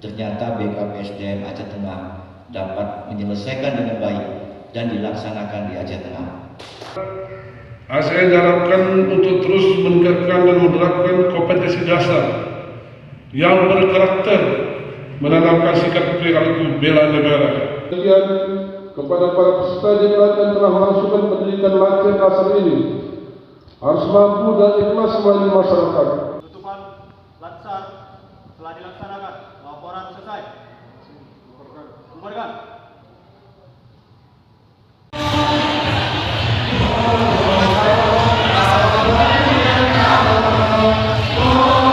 ternyata BKPSDM Aceh Tengah dapat menyelesaikan dengan baik dan dilaksanakan di Aceh Tengah. Saya diharapkan untuk terus meningkatkan dan menerapkan kompetensi dasar yang berkarakter menanamkan sikap perilaku bela negara. Kemudian kepada para peserta diklat yang telah melangsungkan pendidikan latihan dasar ini harus mampu dan ikhlas melayani masyarakat. Penutupan Latsar telah dilaksanakan. Laporan selesai. Bubarkan.